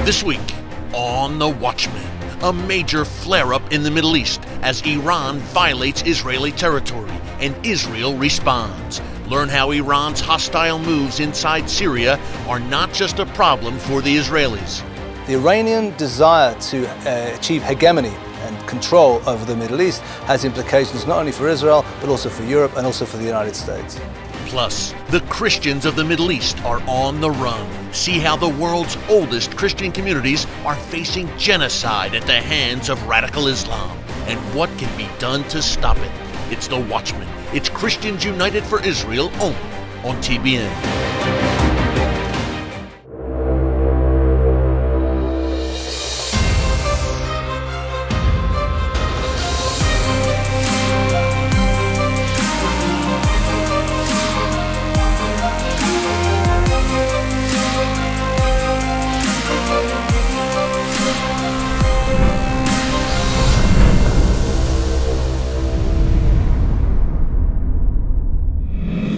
This week on The Watchman, a major flare-up in the Middle East as Iran violates Israeli territory and Israel responds. Learn how Iran's hostile moves inside Syria are not just a problem for the Israelis. The Iranian desire to achieve hegemony and control over the Middle East has implications not only for Israel, but also for Europe and also for the United States. Plus, the Christians of the Middle East are on the run. See how the world's oldest Christian communities are facing genocide at the hands of radical Islam, and what can be done to stop it. It's The Watchman. It's Christians United for Israel only on TBN.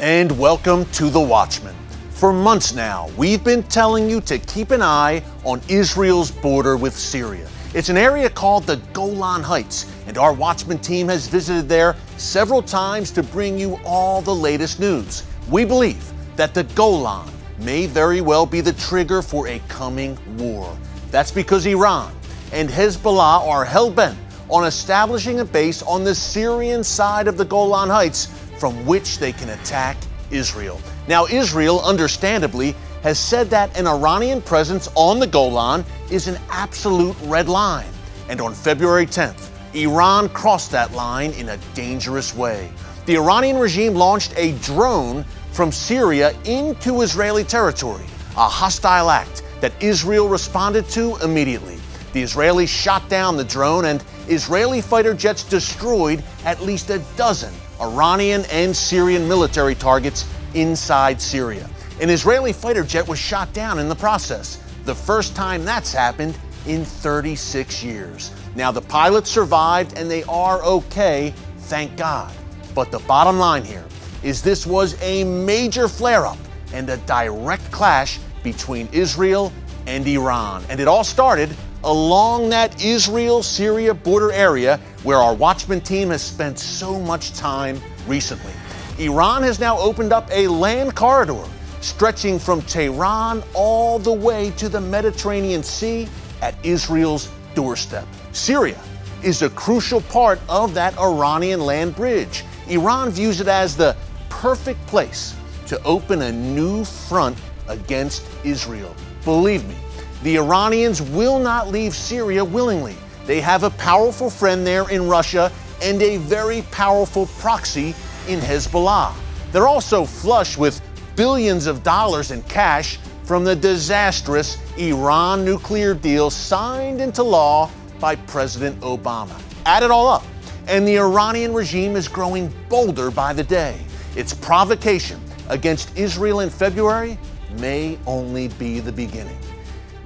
And welcome to The Watchman. For months now, we've been telling you to keep an eye on Israel's border with Syria. It's an area called the Golan Heights, and our Watchman team has visited there several times to bring you all the latest news. We believe that the Golan may very well be the trigger for a coming war. That's because Iran and Hezbollah are hell-bent on establishing a base on the Syrian side of the Golan Heights from which they can attack Israel. Now, Israel, understandably, has said that an Iranian presence on the Golan is an absolute red line. And on February 10th, Iran crossed that line in a dangerous way. The Iranian regime launched a drone from Syria into Israeli territory, a hostile act that Israel responded to immediately. The Israelis shot down the drone, and Israeli fighter jets destroyed at least a dozen Iranian and Syrian military targets inside Syria. An Israeli fighter jet was shot down in the process, the first time that's happened in 36 years. Now, the pilots survived and they are okay, thank God. But the bottom line here is this was a major flare-up and a direct clash between Israel and Iran. And it all started along that Israel-Syria border area where our Watchman team has spent so much time recently. Iran has now opened up a land corridor stretching from Tehran all the way to the Mediterranean Sea at Israel's doorstep. Syria is a crucial part of that Iranian land bridge. Iran views it as the perfect place to open a new front against Israel. Believe me, the Iranians will not leave Syria willingly. They have a powerful friend there in Russia and a very powerful proxy in Hezbollah. They're also flush with billions of dollars in cash from the disastrous Iran nuclear deal signed into law by President Obama. Add it all up, and the Iranian regime is growing bolder by the day. Its provocation against Israel in February may only be the beginning.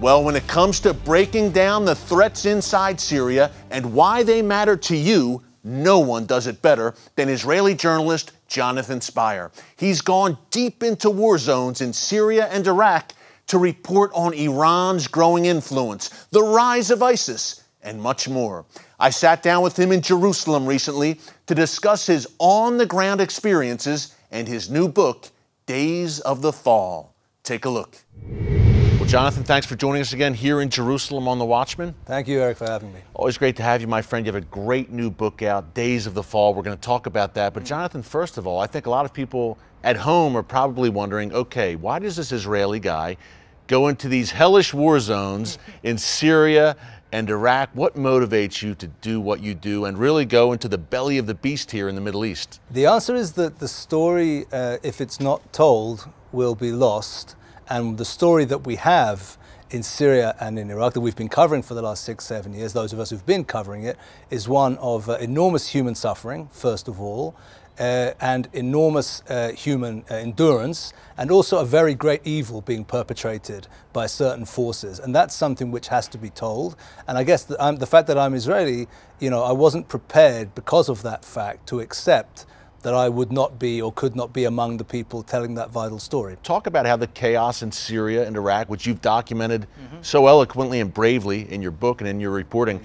Well, when it comes to breaking down the threats inside Syria and why they matter to you, no one does it better than Israeli journalist Jonathan Spier. He's gone deep into war zones in Syria and Iraq to report on Iran's growing influence, the rise of ISIS, and much more. I sat down with him in Jerusalem recently to discuss his on-the-ground experiences and his new book, Days of the Fall. Take a look. Well, Jonathan, thanks for joining us again here in Jerusalem on The Watchman. Thank you, Eric, for having me. Always great to have you, my friend. You have a great new book out, Days of the Fall. We're going to talk about that. But Jonathan, first of all, I think a lot of people at home are probably wondering, okay, why does this Israeli guy go into these hellish war zones in Syria and Iraq? What motivates you to do what you do and really go into the belly of the beast here in the Middle East? The answer is that the story, if it's not told, will be lost. And the story that we have in Syria and in Iraq that we've been covering for the last 6-7 years, those of us who've been covering it, is one of enormous human suffering, first of all, and enormous human endurance, and also a very great evil being perpetrated by certain forces. And that's something which has to be told. And I guess the fact that I'm Israeli, I wasn't prepared because of that fact to accept that I would not be or could not be among the people telling that vital story. Talk about how the chaos in Syria and Iraq, which you've documented so eloquently and bravely in your book and in your reporting,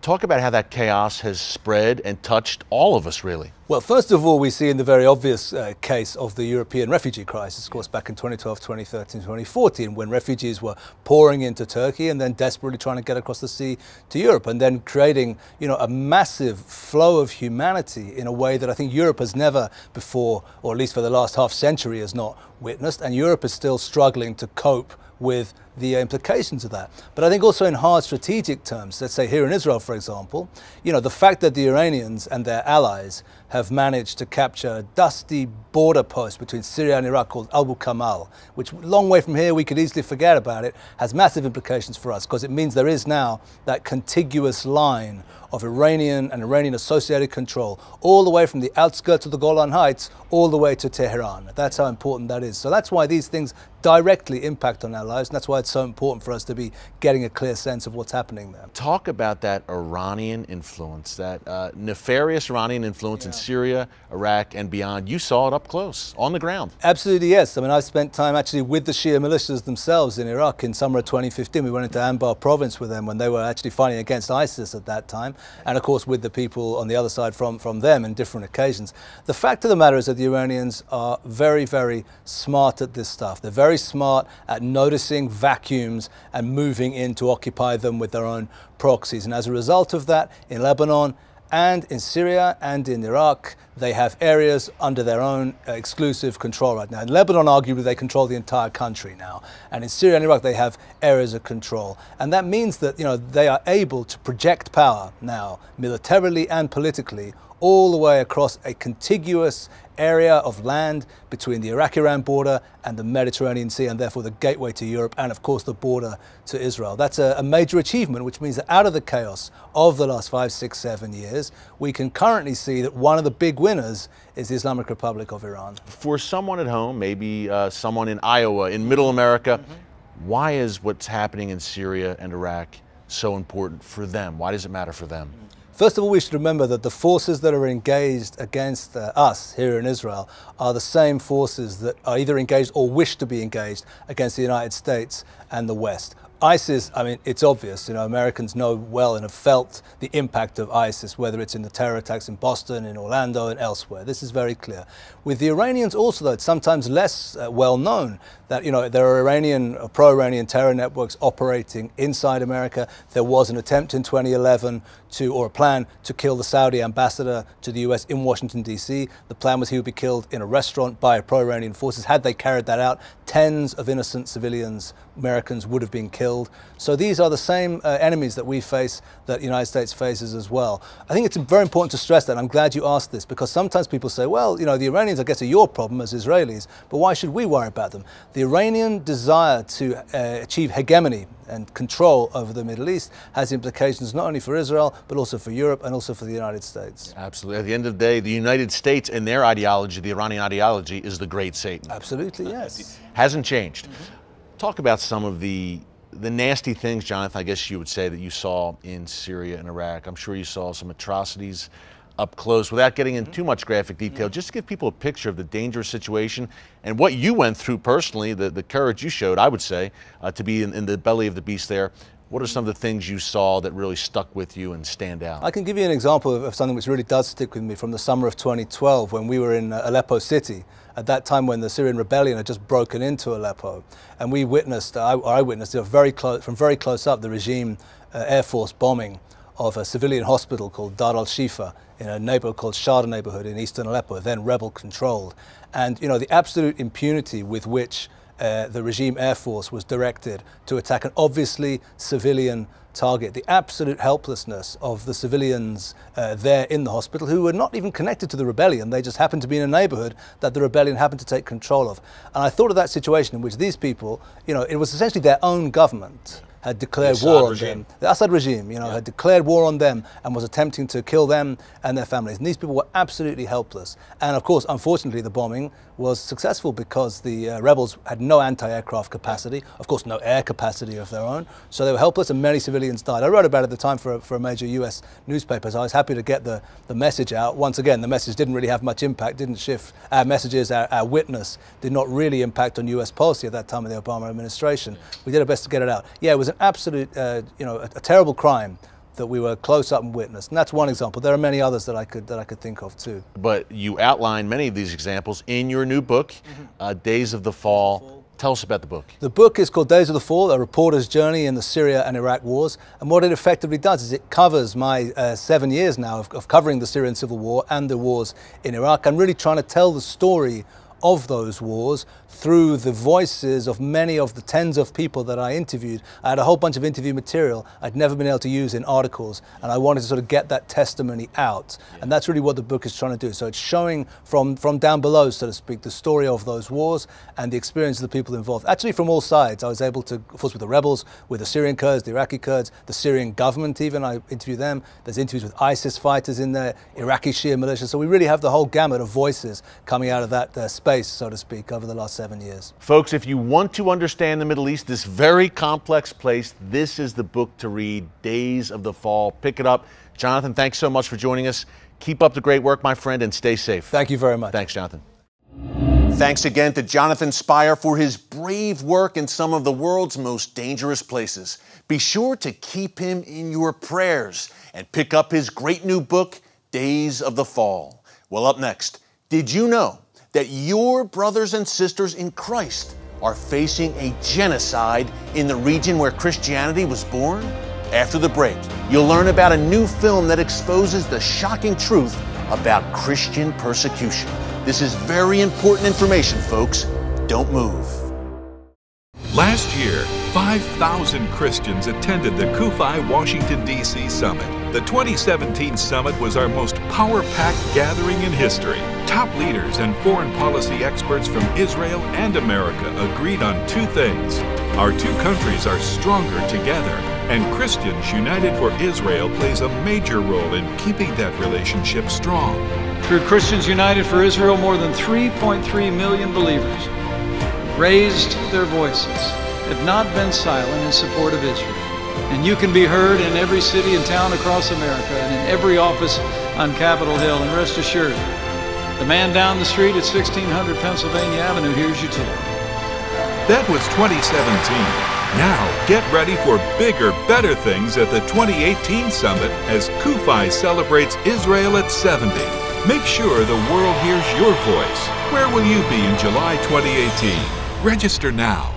talk about how that chaos has spread and touched all of us, really. Well, first of all, we see in the very obvious case of the European refugee crisis, of course, back in 2012, 2013, 2014, when refugees were pouring into Turkey and then desperately trying to get across the sea to Europe, and then creating, a massive flow of humanity in a way that I think Europe has never before, or at least for the last half century, has not witnessed. And Europe is still struggling to cope with the implications of that. But I think also in hard strategic terms, let's say here in Israel, for example, the fact that the Iranians and their allies have managed to capture a dusty border post between Syria and Iraq called Abu Kamal, which a long way from here, we could easily forget about it, has massive implications for us, because it means there is now that contiguous line of Iranian and Iranian associated control all the way from the outskirts of the Golan Heights all the way to Tehran. That's how important that is. So that's why these things directly impact on our lives, and that's why it's so important for us to be getting a clear sense of what's happening there. Talk about that Iranian influence, that nefarious Iranian influence in Syria, Iraq, and beyond. You saw it up close, on the ground. Absolutely, yes. I mean, I've spent time actually with the Shia militias themselves in Iraq in summer of 2015. We went into Anbar province with them when they were actually fighting against ISIS at that time, and of course with the people on the other side from them in different occasions. The fact of the matter is that the Iranians are very, very smart at this stuff. They're very smart at noticing vacuums and moving in to occupy them with their own proxies. And as a result of that, in Lebanon and in Syria and in Iraq, they have areas under their own exclusive control right now. In Lebanon, arguably, they control the entire country now. And in Syria and Iraq, they have areas of control. And that means that, they are able to project power now, militarily and politically, all the way across a contiguous area of land between the Iraq-Iran border and the Mediterranean Sea, and therefore the gateway to Europe and, of course, the border to Israel. That's a major achievement, which means that out of the chaos of the last 5, 6, 7 years, we can currently see that one of the big winners is the Islamic Republic of Iran. For someone at home, maybe someone in Iowa, in Middle America, why is what's happening in Syria and Iraq so important for them? Why does it matter for them? First of all, we should remember that the forces that are engaged against us here in Israel are the same forces that are either engaged or wish to be engaged against the United States and the West. ISIS, I mean, it's obvious, Americans know well and have felt the impact of ISIS, whether it's in the terror attacks in Boston, in Orlando, and elsewhere. This is very clear. With the Iranians also, though, it's sometimes less well known that, there are Iranian, pro-Iranian terror networks operating inside America. There was an attempt in 2011 or a plan to kill the Saudi ambassador to the US in Washington, D.C. The plan was he would be killed in a restaurant by pro-Iranian forces. Had they carried that out, tens of innocent civilians, Americans, would have been killed. So these are the same enemies that we face, that the United States faces as well. I think it's very important to stress that, and I'm glad you asked this, because sometimes people say, well, the Iranians, I guess, are your problem as Israelis, but why should we worry about them? The Iranian desire to achieve hegemony and control over the Middle East has implications not only for Israel, but also for Europe and also for the United States. Absolutely. At the end of the day, the United States and their ideology, the Iranian ideology, is the great Satan. Absolutely, yes. Hasn't changed. Talk about some of the nasty things, Jonathan, I guess you would say, that you saw in Syria and Iraq. I'm sure you saw some atrocities up close. Without getting into too much graphic detail, just to give people a picture of the dangerous situation and what you went through personally, the courage you showed, I would say, to be in the belly of the beast there. What are some of the things you saw that really stuck with you and stand out? I can give you an example of something which really does stick with me from the summer of 2012 when we were in Aleppo city, at that time when the Syrian rebellion had just broken into Aleppo. And we witnessed, I witnessed from very close up, the regime Air Force bombing of a civilian hospital called Dar al-Shifa in a neighborhood called Sharda neighborhood in eastern Aleppo, then rebel controlled. And the absolute impunity with which the regime Air Force was directed to attack an obviously civilian target, the absolute helplessness of the civilians there in the hospital who were not even connected to the rebellion. They just happened to be in a neighborhood that the rebellion happened to take control of. And I thought of that situation in which these people, it was essentially their own government had declared war on them. The Assad regime, had declared war on them and was attempting to kill them and their families. And these people were absolutely helpless. And of course, unfortunately, the bombing was successful because the rebels had no anti-aircraft capacity, of course, no air capacity of their own. So they were helpless, and many civilians died. I wrote about it at the time for a major US newspaper, so I was happy to get the message out. Once again, the message didn't really have much impact, didn't shift our messages, our witness did not really impact on US policy at that time of the Obama administration. We did our best to get it out. Yeah, it was an absolute, a terrible crime that we were close up and witnessed. And that's one example. There are many others that I could think of too. But you outline many of these examples in your new book, Days of the Fall. Tell us about the book. The book is called Days of the Fall, A Reporter's Journey in the Syria and Iraq Wars. And what it effectively does is it covers my 7 years now of covering the Syrian civil war and the wars in Iraq, and really trying to tell the story of those wars through the voices of many of the tens of people that I interviewed. I had a whole bunch of interview material I'd never been able to use in articles, and I wanted to sort of get that testimony out. And that's really what the book is trying to do. So it's showing from down below, so to speak, the story of those wars and the experience of the people involved. Actually from all sides. I was able to, of course, with the rebels, with the Syrian Kurds, the Iraqi Kurds, the Syrian government even, I interviewed them. There's interviews with ISIS fighters in there, Iraqi Shia militia. So we really have the whole gamut of voices coming out of that space, so to speak, over the last 7 years. Folks, if you want to understand the Middle East, this very complex place, this is the book to read, Days of the Fall. Pick it up. Jonathan, thanks so much for joining us. Keep up the great work, my friend, and stay safe. Thank you very much. Thanks, Jonathan. Thanks again to Jonathan Spier for his brave work in some of the world's most dangerous places. Be sure to keep him in your prayers and pick up his great new book, Days of the Fall. Well, up next, did you know that your brothers and sisters in Christ are facing a genocide in the region where Christianity was born? After the break, you'll learn about a new film that exposes the shocking truth about Christian persecution. This is very important information, folks. Don't move. Last year, 5,000 Christians attended the CUFI Washington, D.C. Summit. The 2017 summit was our most power-packed gathering in history. Top leaders and foreign policy experts from Israel and America agreed on two things. Our two countries are stronger together, and Christians United for Israel plays a major role in keeping that relationship strong. Through Christians United for Israel, more than 3.3 million believers raised their voices, have not been silent in support of Israel. And you can be heard in every city and town across America and in every office on Capitol Hill. And rest assured, the man down the street at 1600 Pennsylvania Avenue hears you too. That was 2017. Now get ready for bigger, better things at the 2018 summit as CUFI celebrates Israel at 70. Make sure the world hears your voice. Where will you be in July 2018? Register now.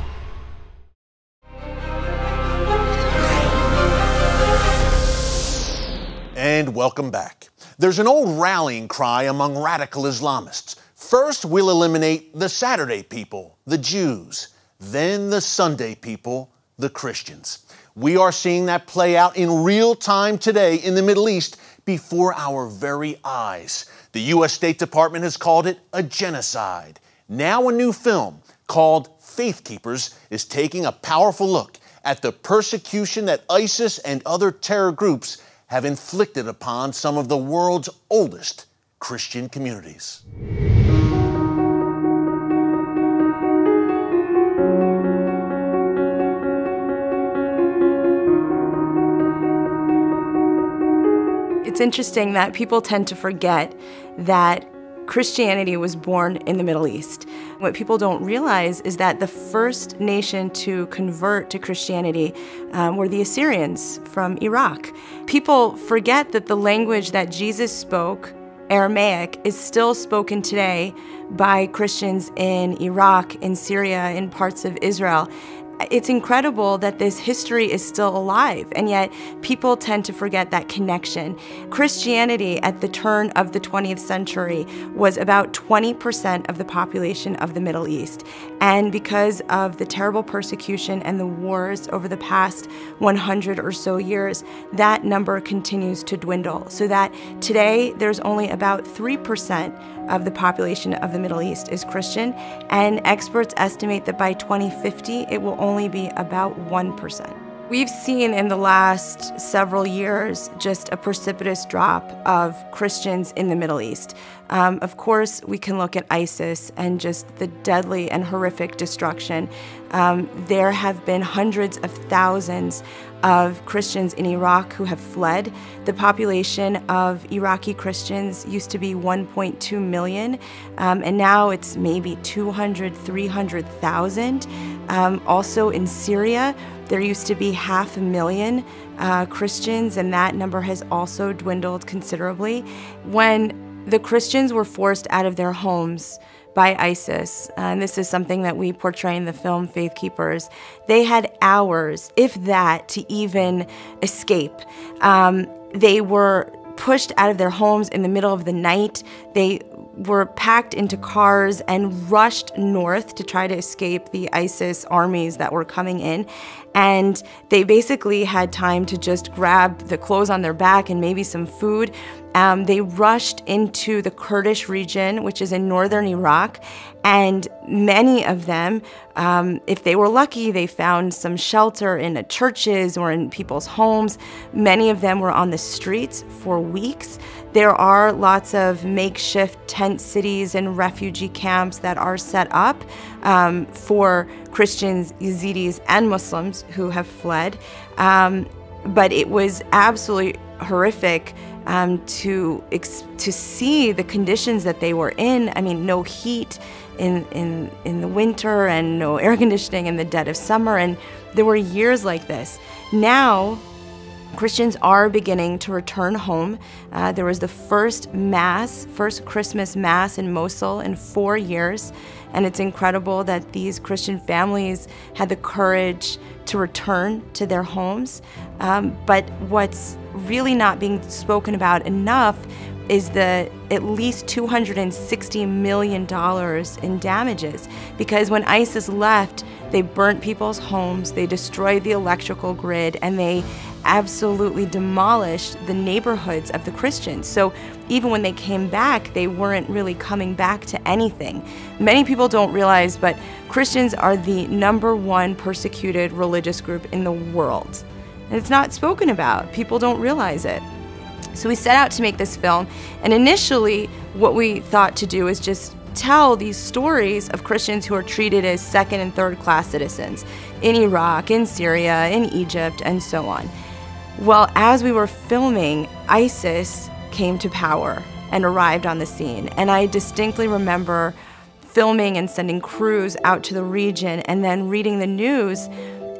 And welcome back. There's an old rallying cry among radical Islamists. First, we'll eliminate the Saturday people, the Jews. Then the Sunday people, the Christians. We are seeing that play out in real time today in the Middle East before our very eyes. The U.S. State Department has called it a genocide. Now a new film called Faithkeepers is taking a powerful look at the persecution that ISIS and other terror groups have inflicted upon some of the world's oldest Christian communities. It's interesting that people tend to forget that Christianity was born in the Middle East. What people don't realize is that the first nation to convert to Christianity were the Assyrians from Iraq. People forget that the language that Jesus spoke, Aramaic, is still spoken today by Christians in Iraq, in Syria, in parts of Israel. It's incredible that this history is still alive, and yet people tend to forget that connection. Christianity at the turn of the 20th century was about 20% of the population of the Middle East. And because of the terrible persecution and the wars over the past 100 or so years, that number continues to dwindle. So that today there's only about 3% of the population of the Middle East is Christian, and experts estimate that by 2050 it will only be about 1%. We've seen in the last several years just a precipitous drop of Christians in the Middle East. Of course, we can look at ISIS and just the deadly and horrific destruction. There have been hundreds of thousands of Christians in Iraq who have fled. The population of Iraqi Christians used to be 1.2 million, and now it's maybe 200,000, 300,000. Also in Syria, there used to be 500,000 Christians, and that number has also dwindled considerably. When the Christians were forced out of their homes by ISIS, and this is something that we portray in the film Faithkeepers, they had hours, if that, to even escape. They were pushed out of their homes in the middle of the night. They were packed into cars and rushed north to try to escape the ISIS armies that were coming in. And they basically had time to just grab the clothes on their back and maybe some food. They rushed into the Kurdish region, which is in northern Iraq, and many of them, if they were lucky, they found some shelter in churches or in people's homes. Many of them were on the streets for weeks. There are lots of makeshift tent cities and refugee camps that are set up for Christians, Yazidis, and Muslims who have fled. But it was absolutely horrific to see the conditions that they were in. I mean, no heat in the winter and no air conditioning in the dead of summer. And there were years like this. Now, Christians are beginning to return home. There was the first Christmas Mass in Mosul in 4 years. And it's incredible that these Christian families had the courage to return to their homes. But what's really not being spoken about enough is the at least $260 million in damages. Because when ISIS left, they burnt people's homes, they destroyed the electrical grid, and they absolutely demolished the neighborhoods of the Christians. So even when they came back, they weren't really coming back to anything. Many people don't realize, but Christians are the #1 persecuted religious group in the world. And it's not spoken about. People don't realize it. So we set out to make this film, and initially what we thought to do is just tell these stories of Christians who are treated as second and third class citizens in Iraq, in Syria, in Egypt, and so on. Well, as we were filming, ISIS came to power and arrived on the scene. And I distinctly remember filming and sending crews out to the region and then reading the news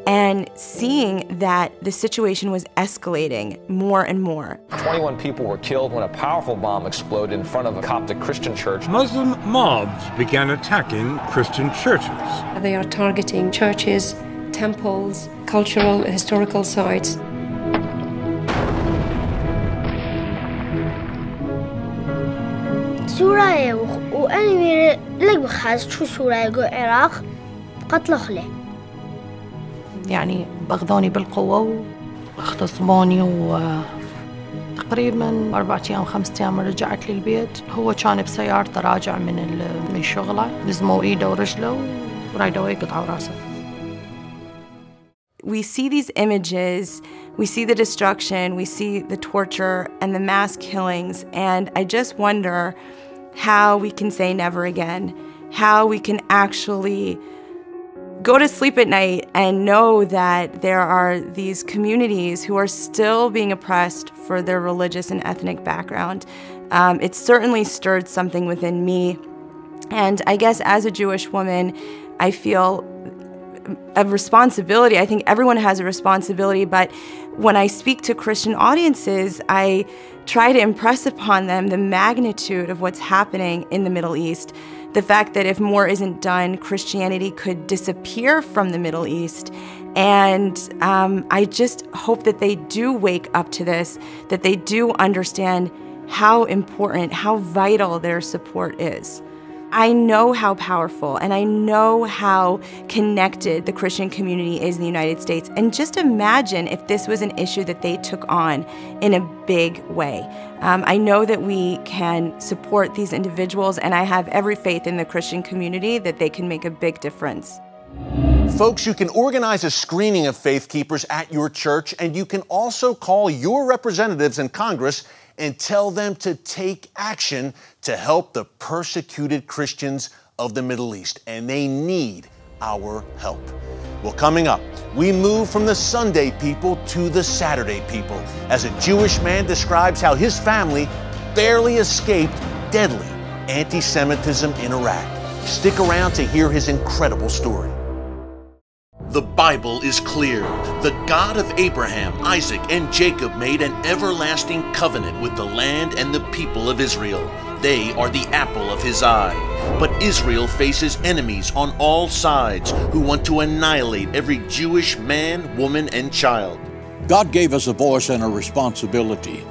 and seeing that the situation was escalating more and more. 21 people were killed when a powerful bomb exploded in front of a Coptic Christian church. Muslim mobs began attacking Christian churches. They are targeting churches, temples, cultural, historical sites. سوريا وأنا لك بخاز شو سوريا جو العراق قتل خله يعني بغضوني بالقوة واغتصبوني وتقريبا 4 أيام 5 أيام رجعت للبيت. هو كان بسيارته راجع من شغله، لزموا ايده ورجله ورايدوا يقطعوا راسه. We see these images, we see the destruction, we see the torture and the mass killings, and I just wonder how we can say never again, how we can actually go to sleep at night and know that there are these communities who are still being oppressed for their religious and ethnic background. It certainly stirred something within me, and I guess as a Jewish woman, I feel a responsibility. I think everyone has a responsibility, but when I speak to Christian audiences, I try to impress upon them the magnitude of what's happening in the Middle East, the fact that if more isn't done, Christianity could disappear from the Middle East. And I just hope that they do wake up to this, that they do understand how important, how vital their support is. I know how powerful and I know how connected the Christian community is in the United States. And just imagine if this was an issue that they took on in a big way. I know that we can support these individuals, and I have every faith in the Christian community that they can make a big difference. Folks, you can organize a screening of Faithkeepers at your church, and you can also call your representatives in Congress and tell them to take action to help the persecuted Christians of the Middle East. And they need our help. Well, coming up, we move from the Sunday people to the Saturday people as a Jewish man describes how his family barely escaped deadly anti-Semitism in Iraq. Stick around to hear his incredible story. The Bible is clear. The God of Abraham, Isaac, and Jacob made an everlasting covenant with the land and the people of Israel. They are the apple of his eye. But Israel faces enemies on all sides who want to annihilate every Jewish man, woman, and child. God gave us a voice and a responsibility,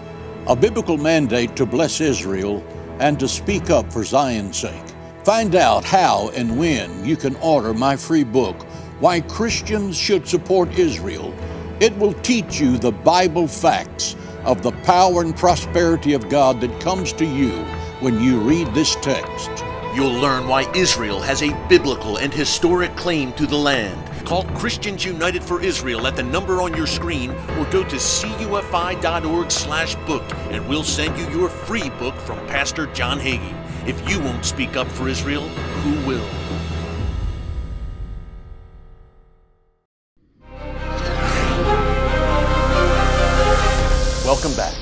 a biblical mandate to bless Israel and to speak up for Zion's sake. Find out how and when you can order my free book, Why Christians Should Support Israel. It will teach you the Bible facts of the power and prosperity of God that comes to you when you read this text. You'll learn why Israel has a biblical and historic claim to the land. Call Christians United for Israel at the number on your screen or go to cufi.org/book and we'll send you your free book from Pastor John Hagee. If you won't speak up for Israel, who will? Welcome back.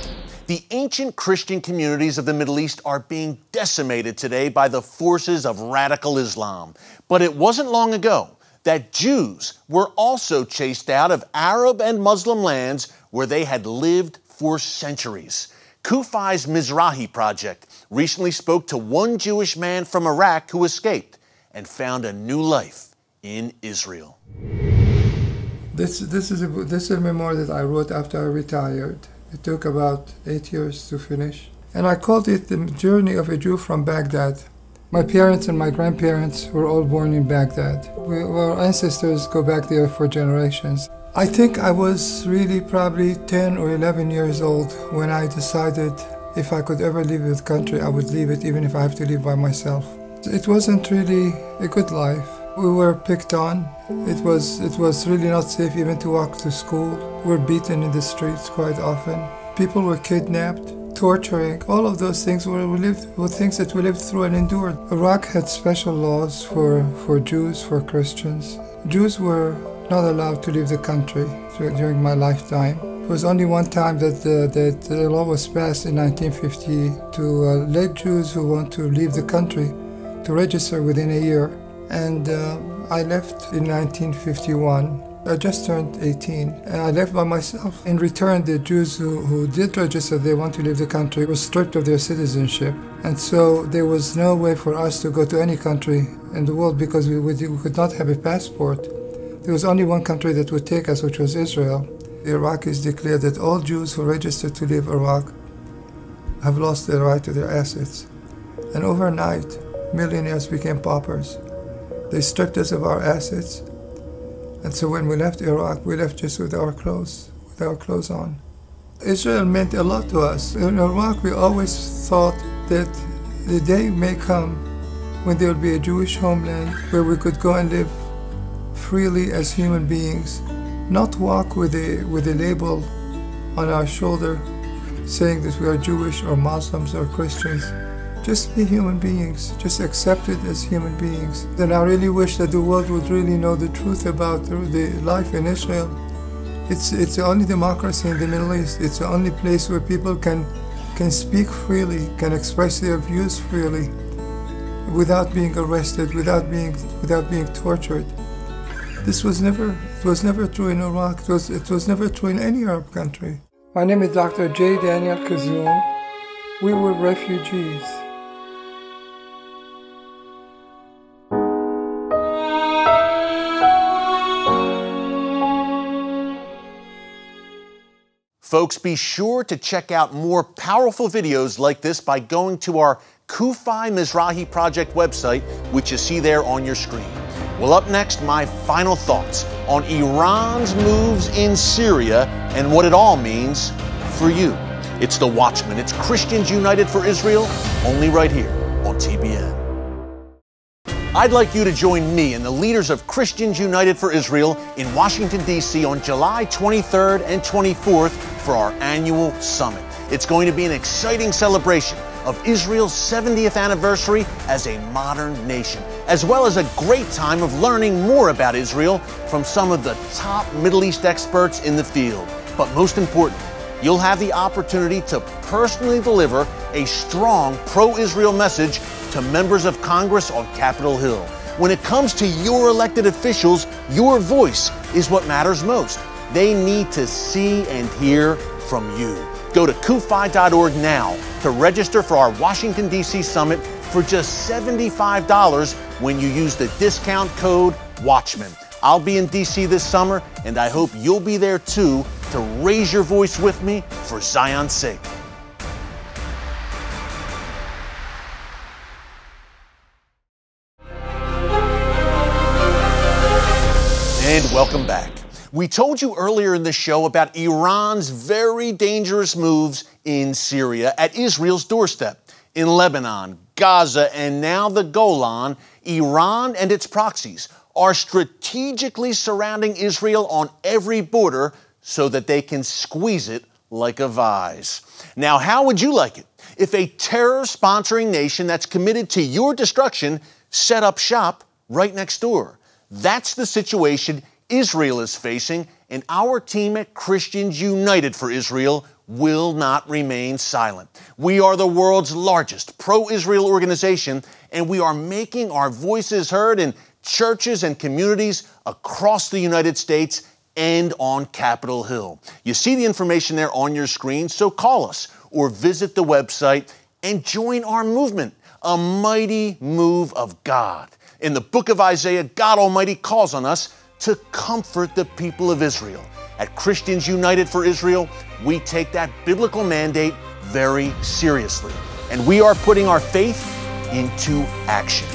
The ancient Christian communities of the Middle East are being decimated today by the forces of radical Islam. But it wasn't long ago that Jews were also chased out of Arab and Muslim lands where they had lived for centuries. CUFI's Mizrahi Project recently spoke to one Jewish man from Iraq who escaped and found a new life in Israel. This is a memoir that I wrote after I retired. It took about 8 years to finish. And I called it The Journey of a Jew from Baghdad. My parents and my grandparents were all born in Baghdad. Our ancestors go back there for generations. I think I was really probably 10 or 11 years old when I decided if I could ever leave the country, I would leave it even if I have to live by myself. It wasn't really a good life. We were picked on. It was really not safe even to walk to school. We were beaten in the streets quite often. People were kidnapped, torturing. All of those things were things that we lived through and endured. Iraq had special laws for Jews, for Christians. Jews were not allowed to leave the country during my lifetime. There was only one time that the law was passed in 1950 to let Jews who want to leave the country to register within a year. And I left in 1951. I just turned 18, and I left by myself. In return, the Jews who did register they want to leave the country were stripped of their citizenship. And so there was no way for us to go to any country in the world because we could not have a passport. There was only one country that would take us, which was Israel. The Iraqis declared that all Jews who registered to leave Iraq have lost their right to their assets. And overnight, millionaires became paupers. They stripped us of our assets. And so when we left Iraq, we left just with our clothes on. Israel meant a lot to us. In Iraq, we always thought that the day may come when there will be a Jewish homeland where we could go and live freely as human beings, not walk with a label on our shoulder saying that we are Jewish or Muslims or Christians. Just be human beings, just accepted as human beings. Then I really wish that the world would really know the truth about the life in Israel. It's the only democracy in the Middle East. It's the only place where people can speak freely, can express their views freely, without being arrested, without being tortured. It was never true in Iraq. It was never true in any Arab country. My name is Dr. J. Daniel Kazoum. We were refugees. Folks, be sure to check out more powerful videos like this by going to our CUFI Mizrahi Project website, which you see there on your screen. Well, up next, my final thoughts on Iran's moves in Syria and what it all means for you. It's The Watchman. It's Christians United for Israel, only right here on TBN. I'd like you to join me and the leaders of Christians United for Israel in Washington, D.C. on July 23rd and 24th for our annual summit. It's going to be an exciting celebration of Israel's 70th anniversary as a modern nation, as well as a great time of learning more about Israel from some of the top Middle East experts in the field. But most important, you'll have the opportunity to personally deliver a strong pro-Israel message to members of Congress on Capitol Hill. When it comes to your elected officials, your voice is what matters most. They need to see and hear from you. Go to kufi.org now to register for our Washington, D.C. summit for just $75 when you use the discount code Watchman. I'll be in D.C. this summer, and I hope you'll be there too to raise your voice with me for Zion's sake. And welcome back. We told you earlier in the show about Iran's very dangerous moves in Syria, at Israel's doorstep, in Lebanon, Gaza, and now the Golan. Iran and its proxies are strategically surrounding Israel on every border so that they can squeeze it like a vise. Now, how would you like it if a terror-sponsoring nation that's committed to your destruction set up shop right next door? That's the situation Israel is facing, and our team at Christians United for Israel will not remain silent. We are the world's largest pro-Israel organization, and we are making our voices heard in churches and communities across the United States and on Capitol Hill. You see the information there on your screen, so call us or visit the website and join our movement, a mighty move of God. In the book of Isaiah, God Almighty calls on us to comfort the people of Israel. At Christians United for Israel, we take that biblical mandate very seriously, and we are putting our faith into action.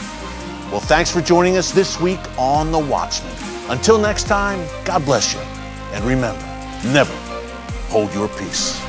Well, thanks for joining us this week on The Watchman. Until next time, God bless you, and remember, never hold your peace.